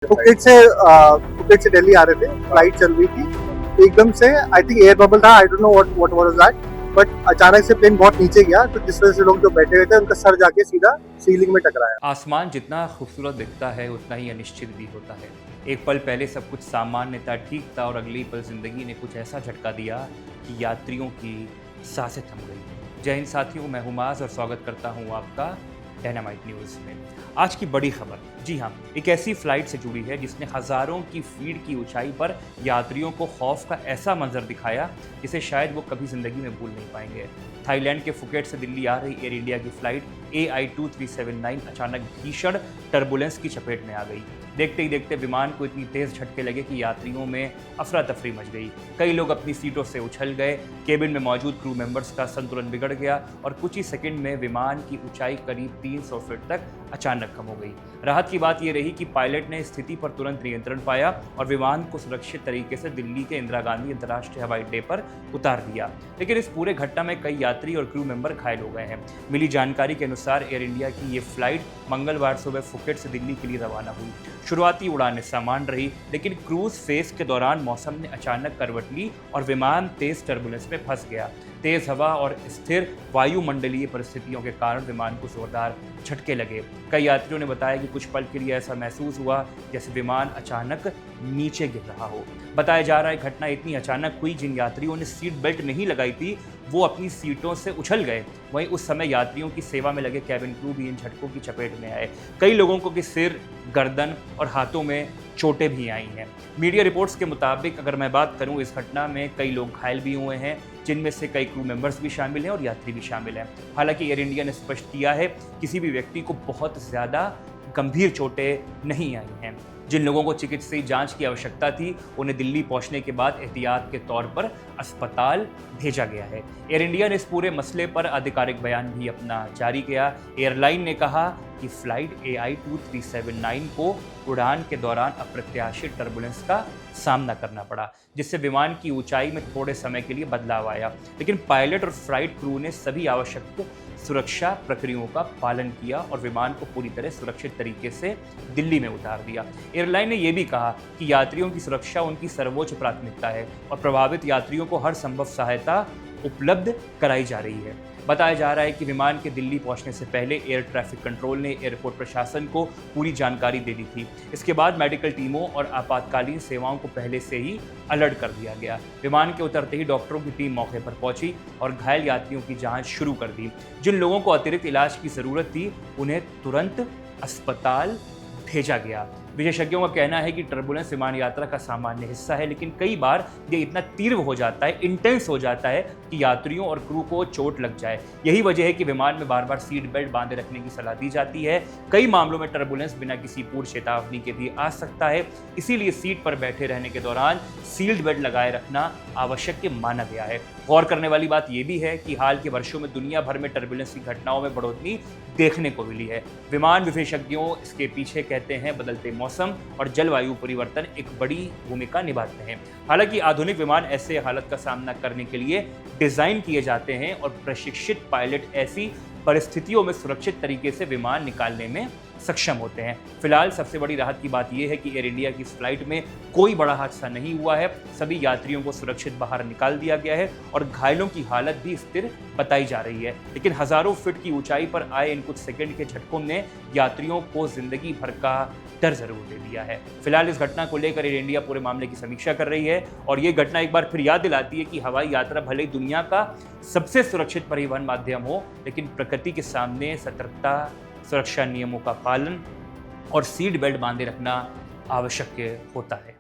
Phuket से दिल्ली आ रहे थे, फ्लाइट चल रही थी, एकदम से आई थिंक एयर बबल था, I don't know what was that, but अचानक से प्लेन बहुत नीचे गया, तो जिस वजह से लोग जो बैठे हुए थे उनका सर जाके सीधा सीलिंग में टकराया। आसमान जितना खूबसूरत दिखता है उतना ही अनिश्चित भी होता है। एक पल पहले सब कुछ सामान्य था, ठीक था, और अगली पल जिंदगी ने कुछ ऐसा झटका दिया कि यात्रियों की सांसें थम गई। जय हिंद साथियों, मैं हुमाज और स्वागत करता हूँ आपका डायनामाइट न्यूज़ में। आज की बड़ी खबर, जी हाँ, एक ऐसी फ्लाइट से जुड़ी है जिसने हज़ारों की फीट की ऊंचाई पर यात्रियों को खौफ का ऐसा मंजर दिखाया जिसे शायद वो कभी ज़िंदगी में भूल नहीं पाएंगे। थाईलैंड के फुकेट से दिल्ली आ रही एयर इंडिया की फ्लाइट AI2379 अचानक भीषण टर्बुलेंस की चपेट में आ गई। देखते ही देखते विमान को इतनी तेज झटके लगे कि यात्रियों में अफरा तफरी मच गई। कई लोग अपनी सीटों से उछल गए, केबिन में मौजूद क्रू मेंबर्स का संतुलन बिगड़ गया और कुछ ही सेकंड में विमान की ऊंचाई करीब 300 फीट तक अचानक कम हो गई। राहत की बात यह रही कि पायलट ने स्थिति पर तुरंत नियंत्रण पाया और विमान को सुरक्षित तरीके से दिल्ली के इंदिरा गांधी अंतर्राष्ट्रीय हवाई अड्डे पर उतार दिया। लेकिन इस पूरे घटना में कई यात्री और क्रू मेंबर घायल हो गए हैं। मिली जानकारी के अनुसार एयर इंडिया की ये फ्लाइट मंगलवार सुबह फुकेट से दिल्ली के लिए रवाना हुई। शुरुआती उड़ानें सामान्य रही, लेकिन क्रूज फेज के दौरान मौसम ने अचानक करवट ली और विमान तेज टर्बुलेंस में फंस गया। तेज हवा और स्थिर वायुमंडलीय परिस्थितियों के कारण विमान को जोरदार झटके लगे। कई यात्रियों ने बताया कि कुछ पल के लिए ऐसा महसूस हुआ जैसे विमान अचानक नीचे गिर रहा हो। बताया जा रहा है घटना इतनी अचानक हुई, जिन यात्रियों ने सीट बेल्ट नहीं लगाई थी वो अपनी सीटों से उछल गए। वहीं उस समय यात्रियों की सेवा में लगे कैबिन क्रू भी इन झटकों की चपेट में आए। कई लोगों को कि सिर, गर्दन और हाथों में चोटें भी आई हैं। मीडिया रिपोर्ट्स के मुताबिक अगर मैं बात करूं, इस घटना में कई लोग घायल भी हुए हैं, जिनमें से कई क्रू मेंबर्स भी शामिल हैं और यात्री भी शामिल हैं। हालांकि एयर इंडिया ने स्पष्ट किया है किसी भी व्यक्ति को बहुत ज़्यादा गंभीर चोटें नहीं आई हैं। जिन लोगों को चिकित्सीय जांच की आवश्यकता थी उन्हें दिल्ली पहुंचने के बाद एहतियात के तौर पर अस्पताल भेजा गया है। एयर इंडिया ने इस पूरे मसले पर आधिकारिक बयान भी अपना जारी किया। एयरलाइन ने कहा कि फ्लाइट AI2379 को उड़ान के दौरान अप्रत्याशित टर्बुलेंस का सामना करना पड़ा, जिससे विमान की ऊंचाई में थोड़े समय के लिए बदलाव आया। लेकिन पायलट और फ्लाइट क्रू ने सभी आवश्यक सुरक्षा प्रक्रियाओं का पालन किया और विमान को पूरी तरह सुरक्षित तरीके से दिल्ली में उतार दिया। एयरलाइन ने यह भी कहा कि यात्रियों की सुरक्षा उनकी सर्वोच्च प्राथमिकता है और प्रभावित यात्रियों को हर संभव सहायता उपलब्ध कराई जा रही है। बताया जा रहा है कि विमान के दिल्ली पहुंचने से पहले एयर ट्रैफिक कंट्रोल ने एयरपोर्ट प्रशासन को पूरी जानकारी दे दी थी। इसके बाद मेडिकल टीमों और आपातकालीन सेवाओं को पहले से ही अलर्ट कर दिया गया। विमान के उतरते ही डॉक्टरों की टीम मौके पर पहुंची और घायल यात्रियों की जांच शुरू कर दी। जिन लोगों को अतिरिक्त इलाज की जरूरत थी उन्हें तुरंत अस्पताल भेजा गया। विशेषज्ञों का कहना है कि टर्बुलेंस विमान यात्रा का सामान्य हिस्सा है, लेकिन कई बार ये इतना तीव्र हो जाता है, इंटेंस हो जाता है कि यात्रियों और क्रू को चोट लग जाए। यही वजह है कि विमान में बार बार सीट बेल्ट बांधे रखने की सलाह दी जाती है। कई मामलों में टर्बुलेंस बिना किसी पूर्व चेतावनी के भी आ सकता है, इसीलिए सीट पर बैठे रहने के दौरान सील्ड बेल्ट लगाए रखना आवश्यक माना गया है। गौर करने वाली बात यह भी है कि हाल के वर्षों में दुनिया भर में टर्बुलेंस की घटनाओं में बढ़ोतरी देखने को मिली है। विमान विशेषज्ञों इसके पीछे कहते हैं बदलते मौसम और जलवायु परिवर्तन एक बड़ी भूमिका निभाते हैं। हालांकि आधुनिक विमान ऐसे हालत का सामना करने के लिए डिजाइन किए जाते हैं और प्रशिक्षित पायलट ऐसी परिस्थितियों में सुरक्षित तरीके से विमान निकालने में सक्षम होते हैं। फिलहाल सबसे बड़ी राहत की बात यह है कि एयर इंडिया की इस फ्लाइट में कोई बड़ा हादसा नहीं हुआ है। सभी यात्रियों को सुरक्षित बाहर निकाल दिया गया है और घायलों की हालत भी स्थिर बताई जा रही है। लेकिन हजारों फीट की ऊंचाई पर आए इन कुछ सेकंड के झटकों ने यात्रियों को जिंदगी भर का डर जरूर दे दिया है। फिलहाल इस घटना को लेकर एयर इंडिया पूरे मामले की समीक्षा कर रही है और ये घटना एक बार फिर याद दिलाती है कि हवाई यात्रा भले ही दुनिया का सबसे सुरक्षित परिवहन माध्यम हो, लेकिन प्रकृति के सामने सतर्कता, सुरक्षा नियमों का पालन और सीट बेल्ट बांधे रखना आवश्यक होता है।